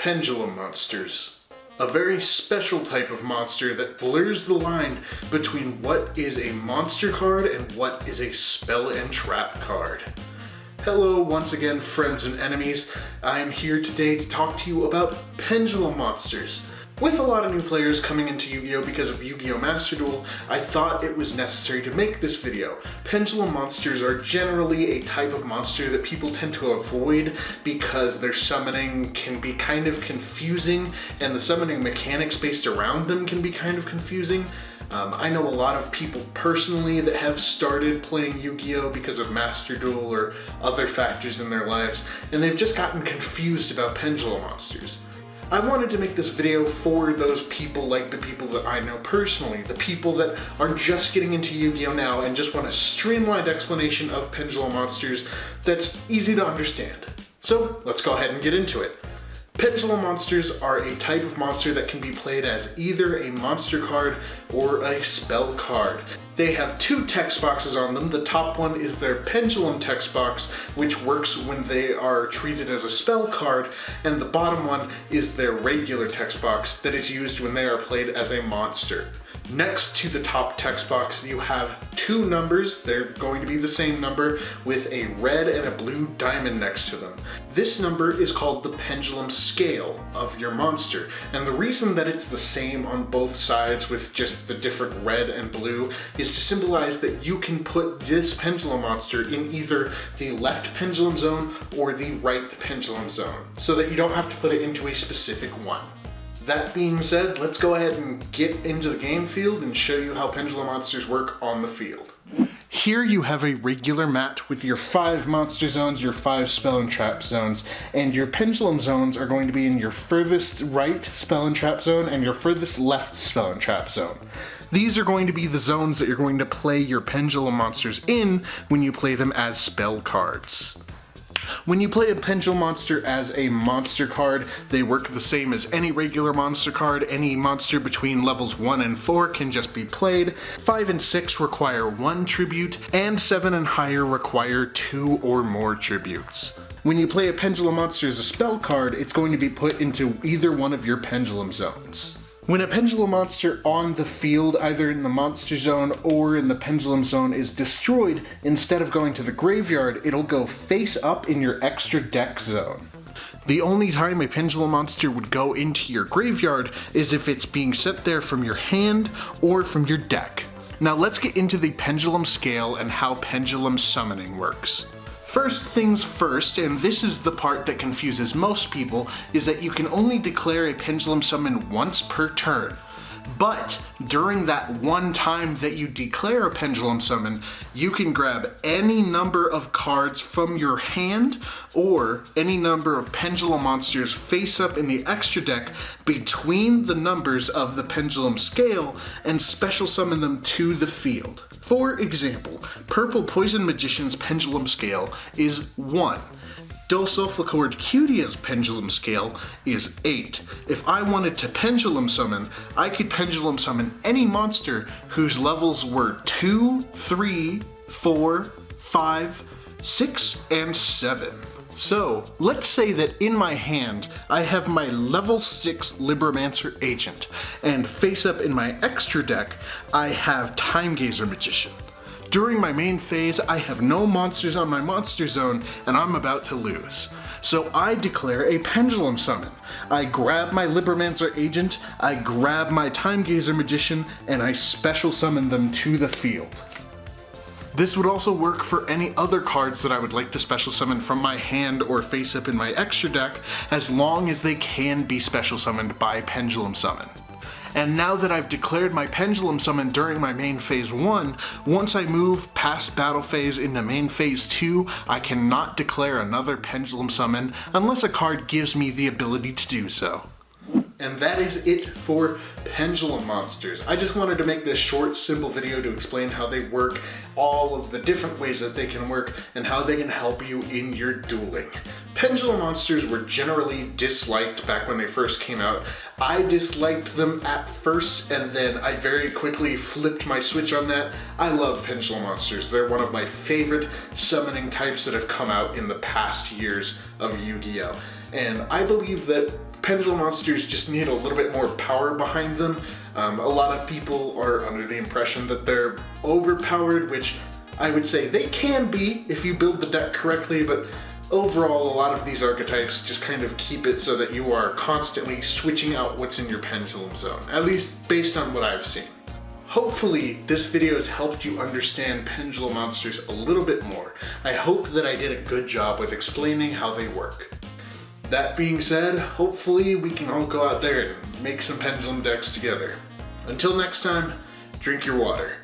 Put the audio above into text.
Pendulum Monsters. A very special type of monster that blurs the line between what is a monster card and what is a spell and trap card. Hello once again, friends and enemies. I am here today to talk to you about Pendulum Monsters. With a lot of new players coming into Yu-Gi-Oh because of Yu-Gi-Oh! Master Duel, I thought it was necessary to make this video. Pendulum Monsters are generally a type of monster that people tend to avoid because their summoning can be kind of confusing and the summoning mechanics based around them can be kind of confusing. I know a lot of people personally that have started playing Yu-Gi-Oh! Because of Master Duel or other factors in their lives, and they've just gotten confused about Pendulum Monsters. I wanted to make this video for those people, like the people that I know personally, the people that are just getting into Yu-Gi-Oh! Now and just want a streamlined explanation of Pendulum Monsters that's easy to understand. So let's go ahead and get into it. Pendulum Monsters are a type of monster that can be played as either a monster card or a spell card. They have two text boxes on them. The top one is their Pendulum text box, which works when they are treated as a spell card, and the bottom one is their regular text box that is used when they are played as a monster. Next to the top text box, you have two numbers. They're going to be the same number with a red and a blue diamond next to them. This number is called the pendulum scale of your monster, and the reason that it's the same on both sides with just the different red and blue is to symbolize that you can put this pendulum monster in either the left pendulum zone or the right pendulum zone, so that you don't have to put it into a specific one. That being said, let's go ahead and get into the game field and show you how Pendulum Monsters work on the field. Here you have a regular mat with your 5 monster zones, your 5 spell and trap zones, and your pendulum zones are going to be in your furthest right spell and trap zone and your furthest left spell and trap zone. These are going to be the zones that you're going to play your pendulum monsters in when you play them as spell cards. When you play a Pendulum Monster as a monster card, they work the same as any regular monster card. Any monster between levels 1 and 4 can just be played. 5 and 6 require 1 tribute, and 7 and higher require 2 or more tributes. When you play a Pendulum Monster as a spell card, it's going to be put into either one of your pendulum zones. When a Pendulum Monster on the field, either in the monster zone or in the pendulum zone, is destroyed, instead of going to the graveyard, it'll go face up in your extra deck zone. The only time a Pendulum Monster would go into your graveyard is if it's being sent there from your hand or from your deck. Now let's get into the pendulum scale and how pendulum summoning works. First things first, and this is the part that confuses most people, is that you can only declare a pendulum summon once per turn. But during that one time that you declare a pendulum summon, you can grab any number of cards from your hand or any number of pendulum monsters face up in the extra deck between the numbers of the pendulum scale and special summon them to the field. For example, Purple Poison Magician's pendulum scale is 1. Dulsulflicord Cutia's pendulum scale is 8. If I wanted to pendulum summon, I could pendulum summon any monster whose levels were 2, 3, 4, 5, 6, and 7. So, let's say that in my hand, I have my level 6 Libromancer Agent, and face up in my extra deck, I have Time Gazer Magician. During my main phase, I have no monsters on my monster zone, and I'm about to lose. So I declare a pendulum summon. I grab my Libromancer Agent, I grab my Time Gazer Magician, and I special summon them to the field. This would also work for any other cards that I would like to special summon from my hand or face up in my extra deck, as long as they can be special summoned by Pendulum Summon. And now that I've declared my Pendulum Summon during my main phase 1, once I move past battle phase into main phase 2, I cannot declare another Pendulum Summon unless a card gives me the ability to do so. And that is it for Pendulum Monsters. I just wanted to make this short, simple video to explain how they work, all of the different ways that they can work, and how they can help you in your dueling. Pendulum Monsters were generally disliked back when they first came out. I disliked them at first, and then I very quickly flipped my switch on that. I love Pendulum Monsters. They're one of my favorite summoning types that have come out in the past years of Yu-Gi-Oh! And I believe that Pendulum Monsters just need a little bit more power behind them. A lot of people are under the impression that they're overpowered, which I would say they can be if you build the deck correctly, but overall a lot of these archetypes just kind of keep it so that you are constantly switching out what's in your pendulum zone, at least based on what I've seen. Hopefully this video has helped you understand Pendulum Monsters a little bit more. I hope that I did a good job with explaining how they work. That being said, hopefully we can all go out there and make some pendulum decks together. Until next time, drink your water.